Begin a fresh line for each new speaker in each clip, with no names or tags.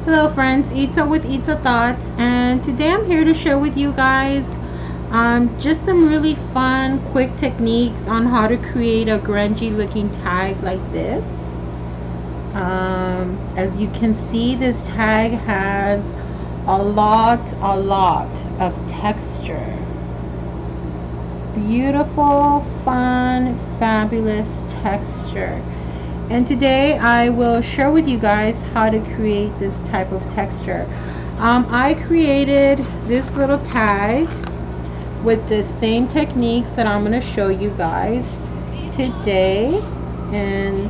Hello friends, Ita with Ita Thoughts, and today I'm here to share with you guys just some really fun quick techniques on how to create a grungy looking tag like this. As you can see, this tag has a lot of texture. Beautiful, fun, fabulous texture. And today I will share with you guys how to create this type of texture. I created this little tag with the same techniques that I'm going to show you guys today. And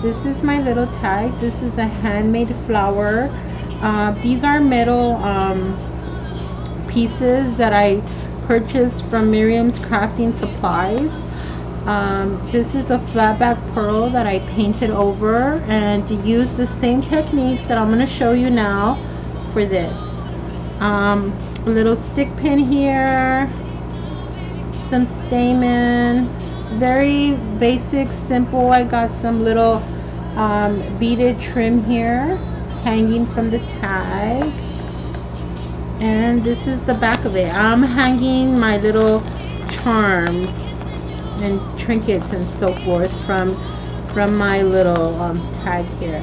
this is my little tag. This is a handmade flower. These are metal pieces that I purchased from Miriam's Crafting Supplies. This is a flat back pearl that I painted over, and to use the same techniques that I'm going to show you now for this. A little stick pin here, some stamen, very basic, simple. I got some little beaded trim here hanging from the tag, and this is the back of it. I'm hanging my little charms and trinkets and so forth from my little tag here.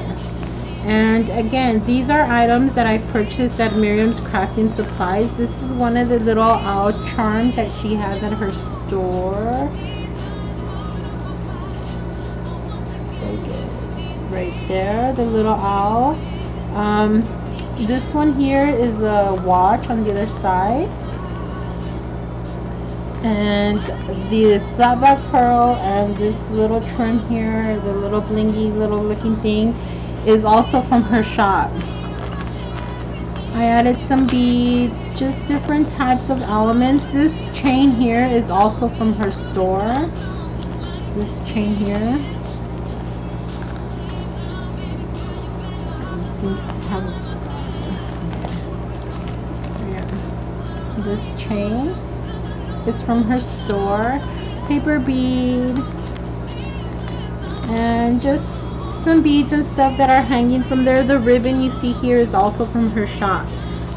And again, these are items that I purchased at Miriam's Crafting Supplies. This is one of the little owl charms that she has at her store. Right there, the little owl. This one here is a watch on the other side. And the flat back pearl and this little trim here, the little blingy little looking thing, is also from her shop. I added some beads, just different types of elements. This chain here is also from her store. This chain here seems to have, yeah, this chain. It's from her store. Paper bead, and just some beads and stuff that are hanging from there. The ribbon you see here is also from her shop.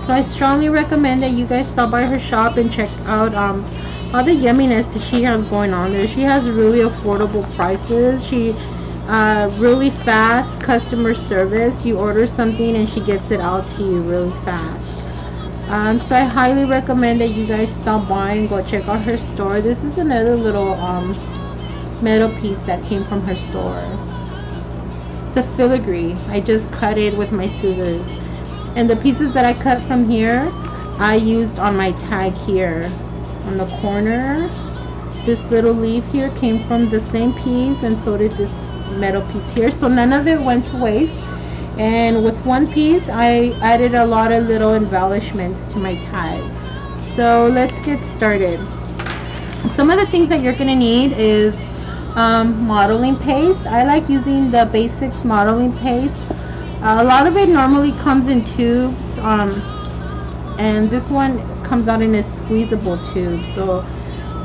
So I strongly recommend that you guys stop by her shop and check out all the yumminess that she has going on there. She has really affordable prices. She really fast customer service. You order something and she gets it out to you really fast. So I highly recommend that you guys stop by and go check out her store. This is another little metal piece that came from her store. It's a filigree. I just cut it with my scissors. And the pieces that I cut from here, I used on my tag here. On the corner, this little leaf here came from the same piece, and so did this metal piece here. So none of it went to waste. And with one piece, I added a lot of little embellishments to my tag. So let's get started. Some of the things that you're going to need is modeling paste. I like using the Basics modeling paste. A lot of it normally comes in tubes, and this one comes out in a squeezable tube. So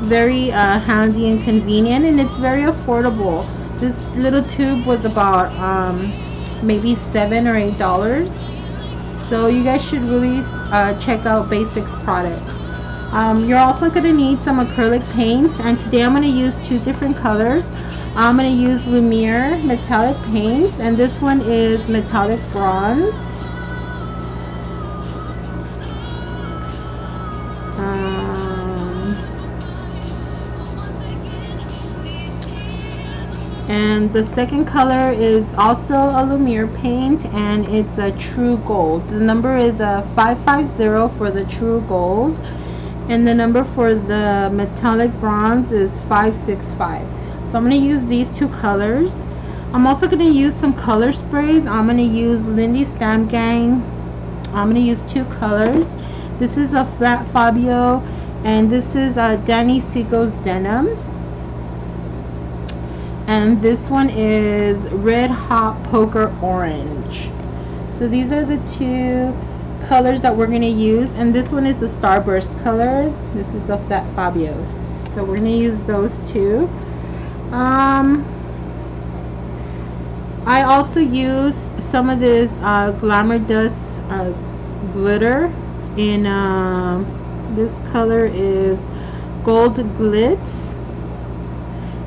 very handy and convenient, and it's very affordable. This little tube was about maybe $7 or $8, so you guys should really check out Basics products. You're also going to need some acrylic paints, and today I'm going to use two different colors. I'm going to use Lumiere metallic paints, and this one is metallic bronze. And the second color is also a Lumiere paint, and it's a true gold. The number is 550 for the true gold, and the number for the metallic bronze is 565. So I'm going to use these two colors. I'm also going to use some color sprays. I'm going to use Lindy Stamp Gang. I'm going to use two colors. This is a Flat Fabio, and this is Danny Seco's Denim. And this one is Red Hot Poker Orange. So these are the two colors that we're going to use, and this one is the Starburst color. This is a Flat Fabio. So we're going to use those two. I also use some of this glamour dust glitter in this color is gold glitz,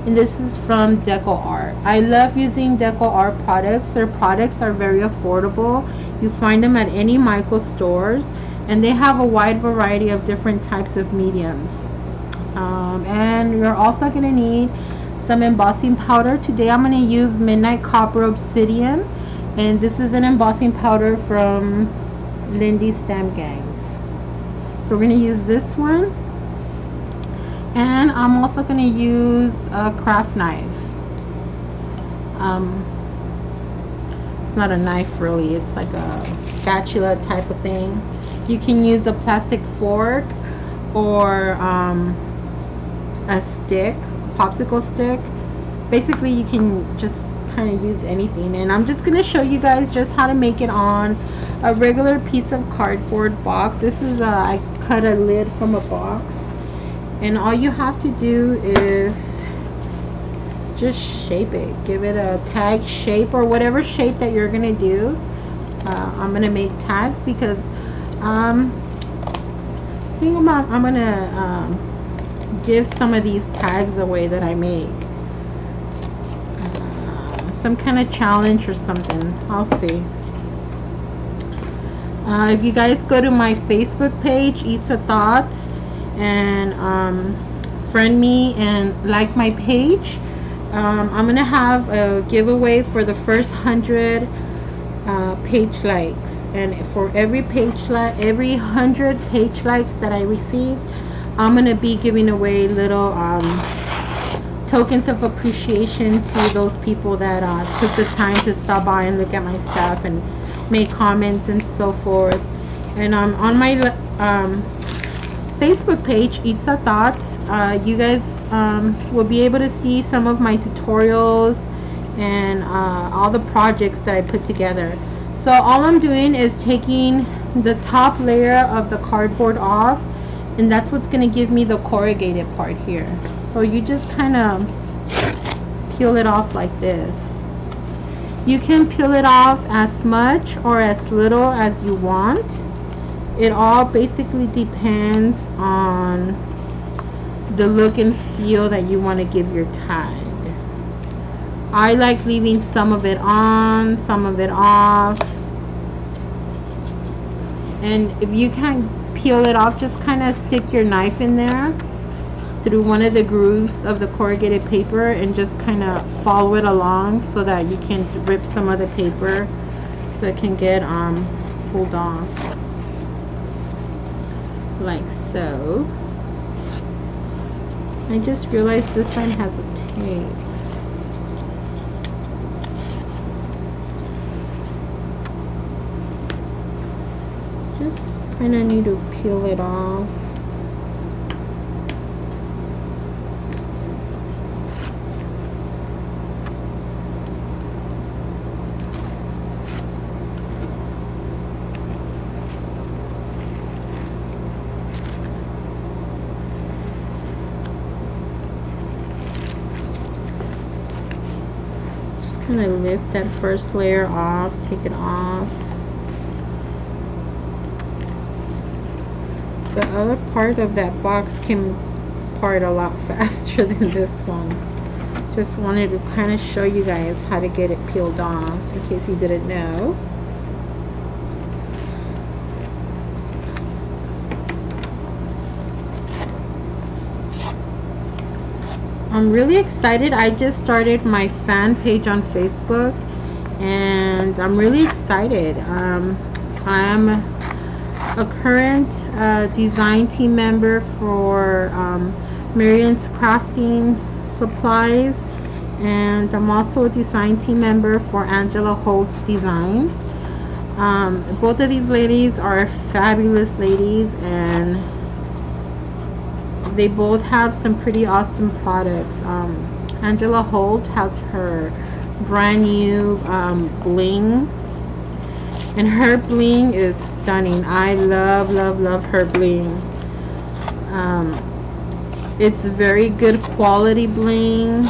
and this is from Deco Art. I love using Deco Art products. Their products are very affordable. You find them at any Michael stores, and they have a wide variety of different types of mediums. And you're also going to need some embossing powder. Today I'm going to use Midnight Copper Obsidian, and this is an embossing powder from Lindy's Stamp Gangs. So we're going to use this one, and I'm also going to use a craft knife. It's not a knife really, it's like a spatula type of thing. You can use a plastic fork or a stick, popsicle stick. Basically you can just kind of use anything, and I'm just going to show you guys just how to make it on a regular piece of cardboard box. This is I cut a lid from a box, and all you have to do is just shape it, give it a tag shape or whatever shape that you're gonna do. I'm gonna make tags because I'm gonna give some of these tags away that I make, some kind of challenge or something. I'll see. If you guys go to my Facebook page, Issa Thoughts, and friend me and like my page, I'm gonna have a giveaway for the first 100 page likes, and for every 100 page likes that I receive, I'm gonna be giving away little tokens of appreciation to those people that took the time to stop by and look at my stuff and make comments and so forth. And on my Facebook page, Itza Thoughts, you guys will be able to see some of my tutorials and all the projects that I put together. So all I'm doing is taking the top layer of the cardboard off, and that's what's going to give me the corrugated part here. So you just kind of peel it off like this. You can peel it off as much or as little as you want. It all basically depends on the look and feel that you want to give your tag. I like leaving some of it on, some of it off. And if you can't peel it off, just kind of stick your knife in there through one of the grooves of the corrugated paper and just kind of follow it along so that you can rip some of the paper so it can get pulled off like so. I just realized this one has a tape. Just kind of need to peel it off. Kind of lift that first layer off, take it off. The other part of that box came apart a lot faster than this one. Just wanted to kind of show you guys how to get it peeled off in case you didn't know. I'm really excited. I just started my fan page on Facebook, and I'm really excited. I'm a current design team member for Marion's Crafting Supplies, and I'm also a design team member for Angela Holt's Designs. Both of these ladies are fabulous ladies, and they both have some pretty awesome products. Angela Holt has her brand new bling, and her bling is stunning. I love her bling. It's very good quality bling,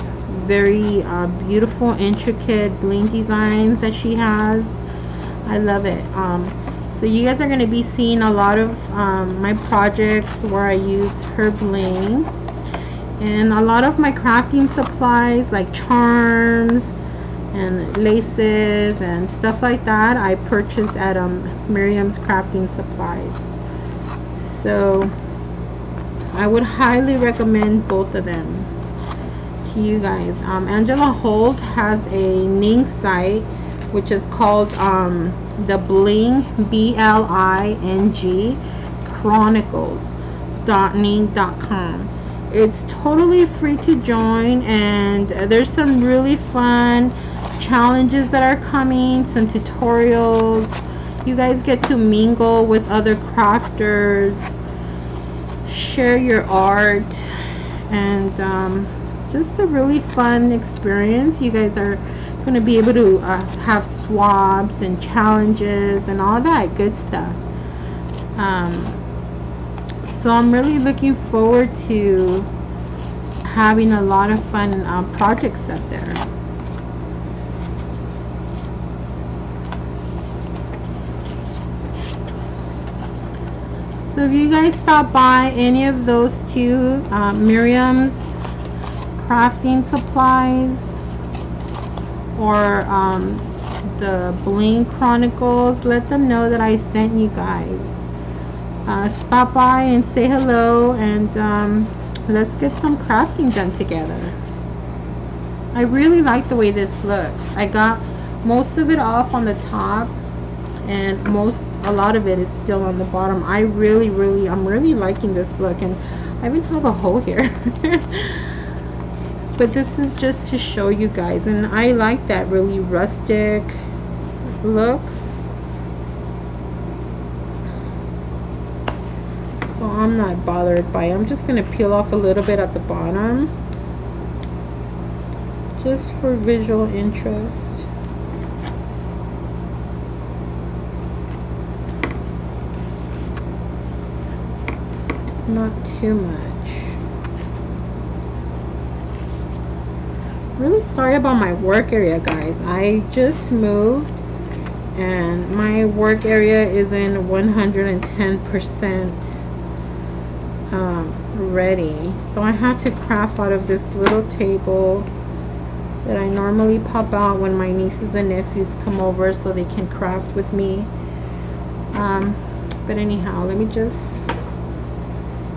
very beautiful, intricate bling designs that she has. I love it. So you guys are going to be seeing a lot of my projects where I use her bling, and a lot of my crafting supplies like charms and laces and stuff like that I purchased at Miriam's Crafting Supplies. So I would highly recommend both of them to you guys. Angela Holt has a Ning site which is called the Bling BLING Chronicles.ning.com. It's totally free to join, and there's some really fun challenges that are coming, some tutorials. You guys get to mingle with other crafters, share your art, and just a really fun experience. You guys are going to be able to have swabs and challenges and all that good stuff. So I'm really looking forward to having a lot of fun projects up there. So if you guys stop by any of those two, Miriam's Crafting Supplies or the Bling Chronicles, let them know that I sent you guys. Stop by and say hello, and let's get some crafting done together. I really like the way this looks. I got most of it off on the top, and a lot of it is still on the bottom. I'm really liking this look, and I even have a hole here. But this is just to show you guys, and I like that really rustic look. So I'm not bothered by it. I'm just going to peel off a little bit at the bottom just for visual interest. Not too much. Really sorry about my work area, guys. I just moved and my work area is in 110% ready, so I had to craft out of this little table that I normally pop out when my nieces and nephews come over so they can craft with me. But anyhow, let me just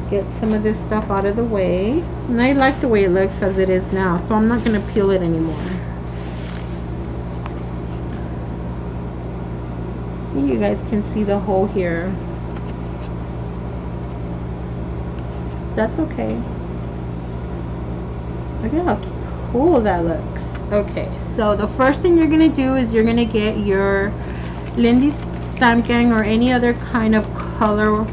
get some of this stuff out of the way, and I like the way it looks as it is now, so I'm not going to peel it anymore. See, you guys can see the hole here. That's okay. Look at how cool that looks. Okay, so the first thing you're going to do is you're going to get your Lindy Stamp Gang or any other kind of color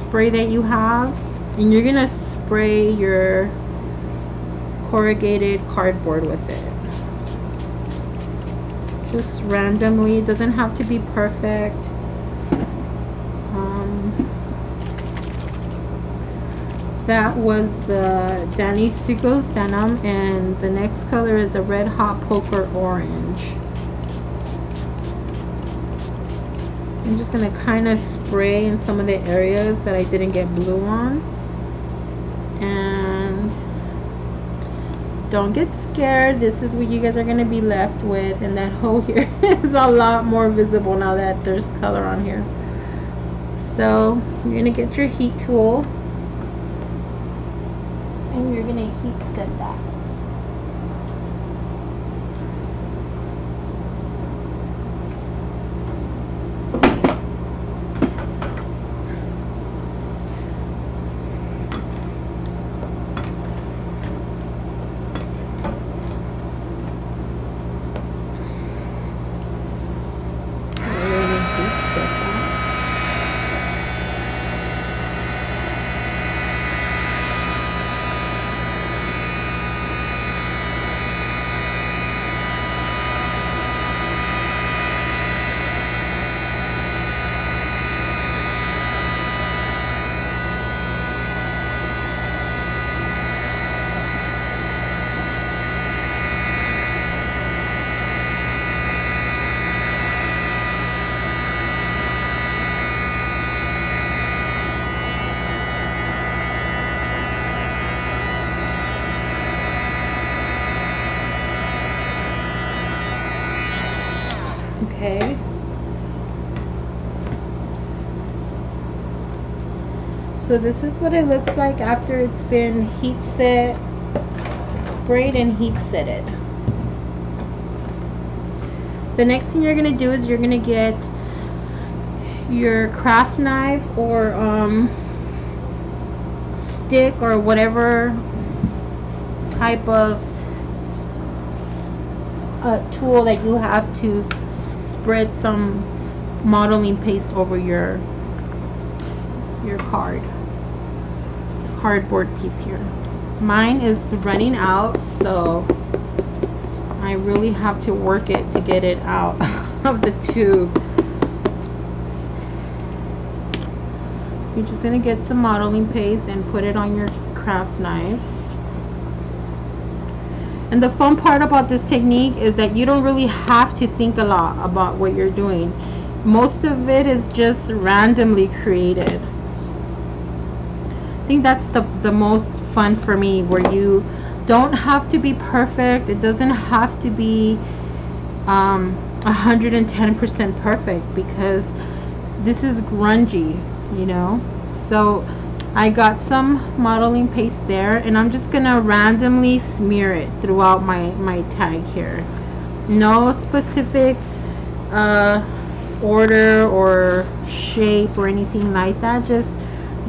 spray that you have, and you're gonna spray your corrugated cardboard with it. Just randomly, it doesn't have to be perfect. That was the Danny Seagulls denim, and the next color is a Red Hot Poker Orange. I'm just going to kind of spray in some of the areas that I didn't get blue on. And don't get scared. This is what you guys are going to be left with. And that hole here is a lot more visible now that there's color on here. So you're going to get your heat tool. And you're going to heat set that. So this is what it looks like after it's been heat set, sprayed and heat setted. The next thing you're gonna do is you're gonna get your craft knife or stick or whatever type of tool that you have to spread some modeling paste over your cardboard piece here. Mine is running out, so I really have to work it to get it out of the tube. You're just gonna get some modeling paste and put it on your craft knife. And the fun part about this technique is that you don't really have to think a lot about what you're doing. Most of it is just randomly created. I think that's the most fun for me, where you don't have to be perfect. It doesn't have to be 110% perfect, because this is grungy, you know. So I got some modeling paste there, and I'm just gonna randomly smear it throughout my tag here. No specific order or shape or anything like that. Just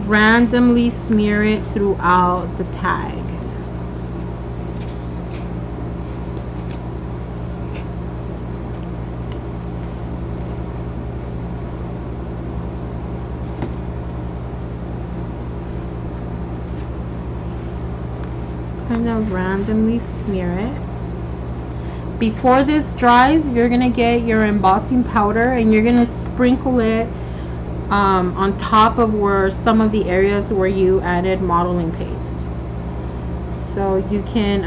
randomly smear it throughout the tag. Kind of randomly smear it. Before this dries, you're gonna get your embossing powder and you're gonna sprinkle it on top of where some of the areas where you added modeling paste. So you can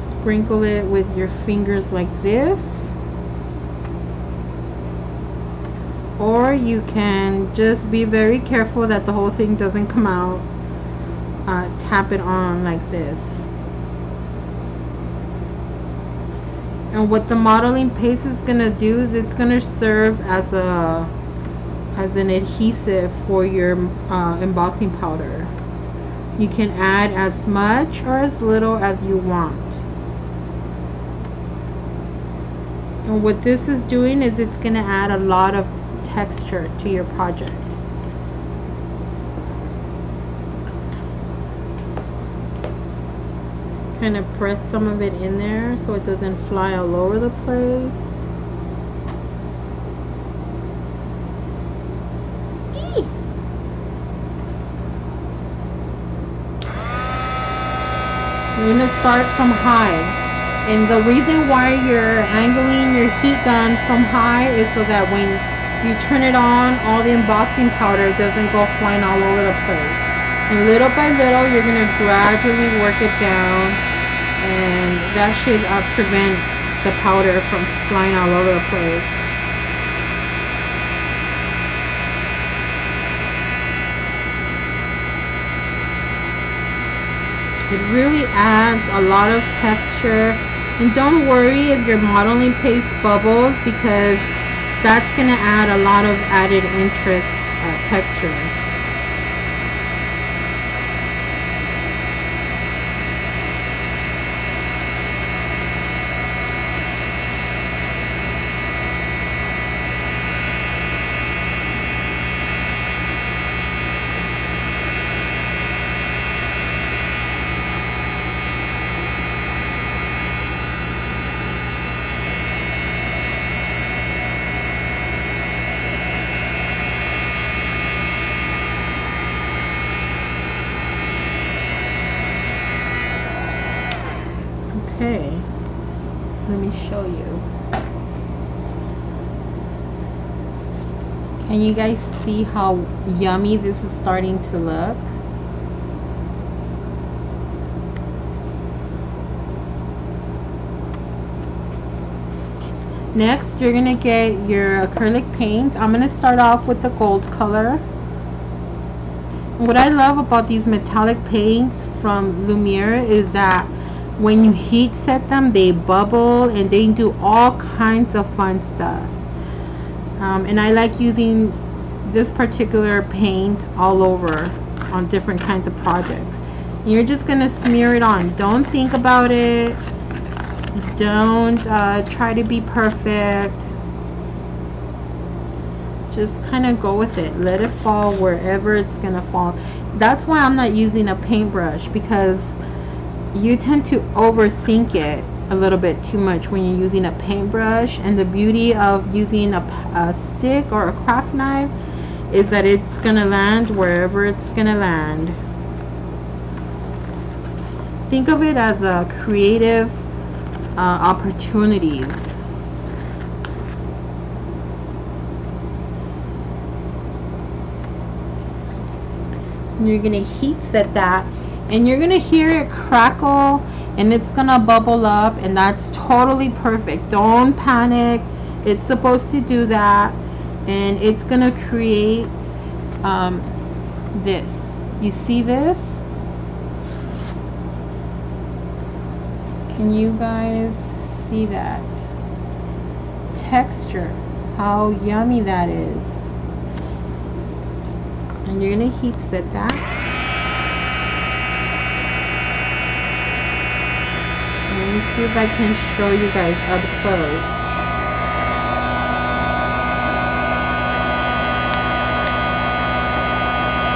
sprinkle it with your fingers like this, or you can just be very careful that the whole thing doesn't come out. Tap it on like this. And what the modeling paste is gonna do is it's gonna serve as an adhesive for your embossing powder. You can add as much or as little as you want. And what this is doing is it's gonna add a lot of texture to your project. Kind of press some of it in there so it doesn't fly all over the place. You're going to start from high, and the reason why you're angling your heat gun from high is so that when you turn it on, all the embossing powder doesn't go flying all over the place. And little by little, you're going to gradually work it down, and that should prevent the powder from flying all over the place. It really adds a lot of texture. And don't worry if your modeling paste bubbles, because that's going to add a lot of added interest texture. Okay, let me show you. Can you guys see how yummy this is starting to look? Next, you're gonna get your acrylic paint. I'm gonna start off with the gold color. What I love about these metallic paints from Lumiere is that when you heat set them, they bubble and they do all kinds of fun stuff. And I like using this particular paint all over on different kinds of projects. You're just gonna smear it on. Don't think about it. Don't try to be perfect. Just kind of go with it. Let it fall wherever it's gonna fall. That's why I'm not using a paintbrush, because you tend to overthink it a little bit too much when you're using a paintbrush. And the beauty of using a stick or a craft knife is that it's gonna land wherever it's gonna land. Think of it as a creative opportunities. And you're gonna heat set that, and you're gonna hear it crackle, and it's gonna bubble up, and that's totally perfect. Don't panic. It's supposed to do that, and it's gonna create this. You see this? Can you guys see that texture? How yummy that is. And you're gonna heat set that. Let me see if I can show you guys up close.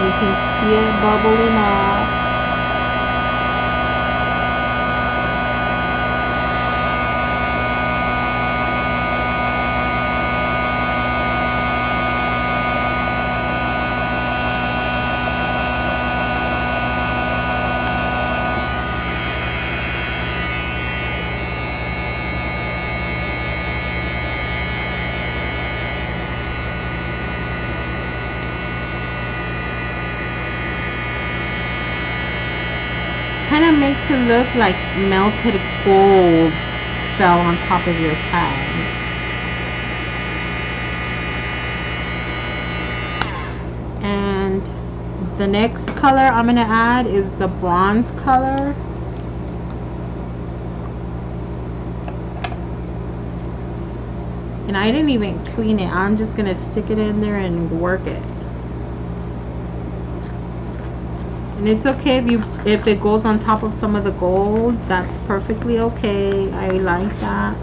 You can see it bubbling up. Kind of makes it look like melted gold fell on top of your tag. And the next color I'm going to add is the bronze color. And I didn't even clean it. I'm just going to stick it in there and work it. And it's okay if it goes on top of some of the gold. That's perfectly okay. I like that.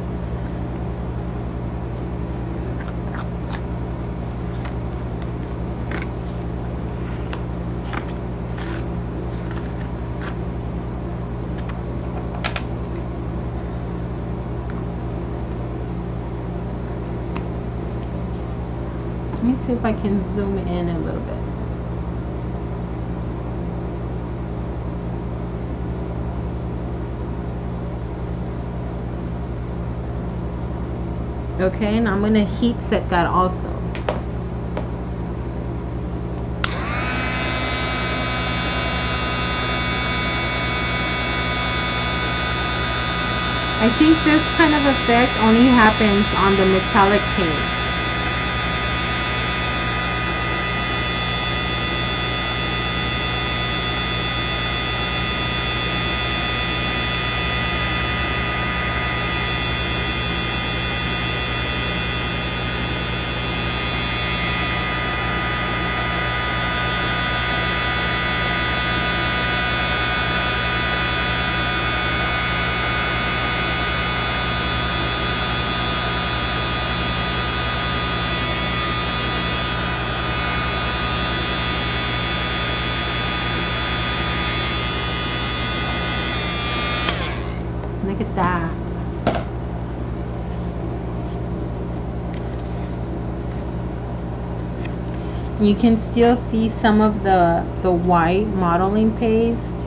Let me see if I can zoom in a little bit. Okay, and I'm going to heat set that also. I think this kind of effect only happens on the metallic paints. Look at that. You can still see some of the white modeling paste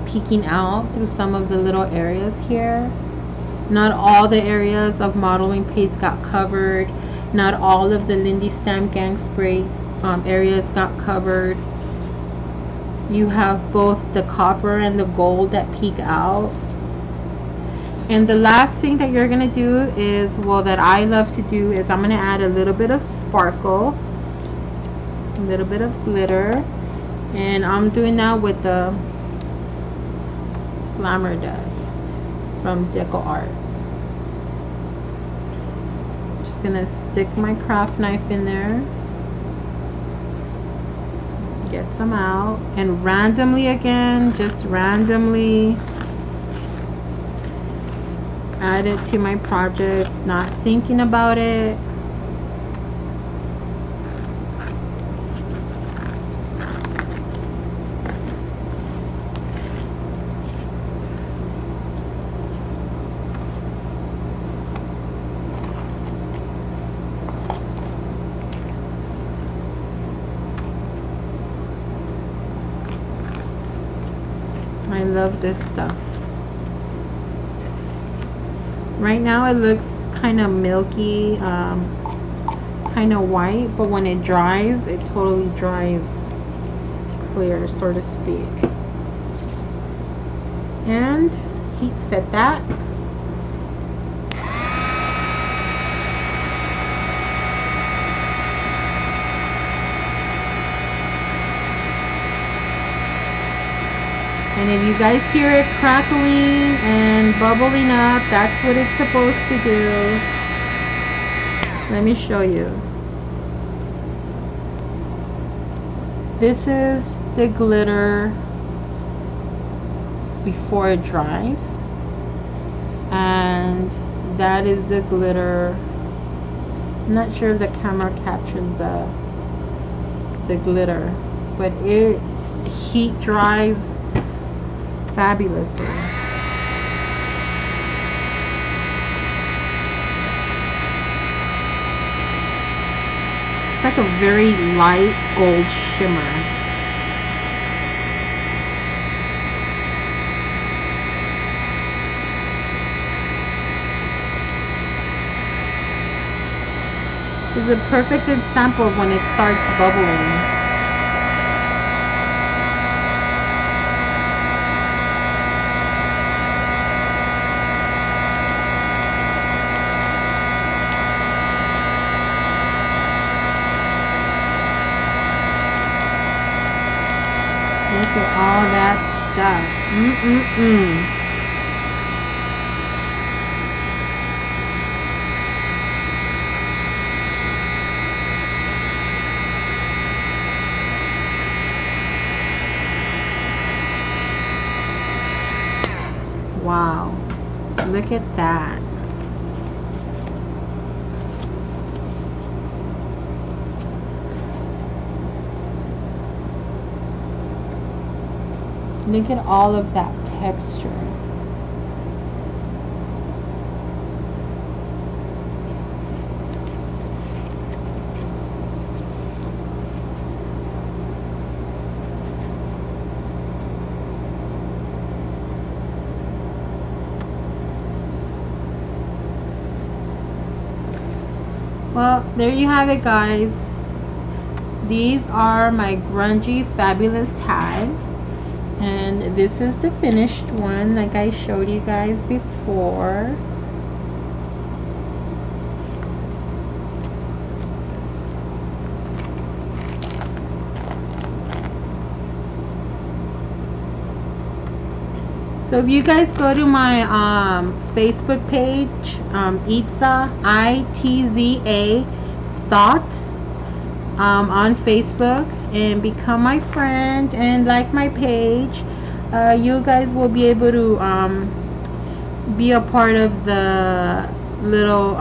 peeking out through some of the little areas here. Not all the areas of modeling paste got covered. Not all of the Lindy Stamp Gang spray areas got covered. You have both the copper and the gold that peek out. And the last thing that you're going to do is, well, that I love to do, is I'm going to add a little bit of sparkle, a little bit of glitter, and I'm doing that with the glamour dust from Deco Art. Just going to stick my craft knife in there. some out, and randomly again, just randomly add it to my project, not thinking about it. I love this stuff. Right now it looks kind of milky, kind of white, but when it dries, it totally dries clear, so to speak. And heat set that. And if you guys hear it crackling and bubbling up, that's what it's supposed to do. Let me show you. This is the glitter before it dries, and that is the glitter. I'm not sure if the camera captures the glitter, but it heat dries fabulously. It's like a very light gold shimmer. It's a perfect example of when it starts bubbling. Look at all that stuff. Wow. Look at that. Look at all of that texture. Well, there you have it, guys. These are my grungy fabulous tags. And this is the finished one, like I showed you guys before. So if you guys go to my Facebook page, Itza, I-T-Z-A Thoughts, on Facebook, and become my friend and like my page, you guys will be able to be a part of the little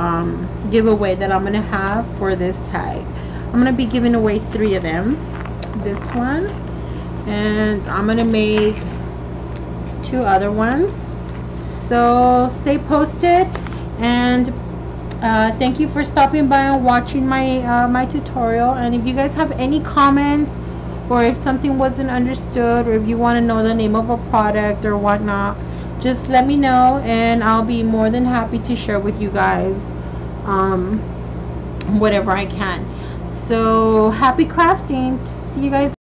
giveaway that I'm gonna have for this tag. I'm gonna be giving away 3 of them. This one, and I'm gonna make 2 other ones. So stay posted, and thank you for stopping by and watching my my tutorial. And if you guys have any comments, or if something wasn't understood, or if you want to know the name of a product or whatnot, just let me know, and I'll be more than happy to share with you guys whatever I can. So happy crafting. See you guys.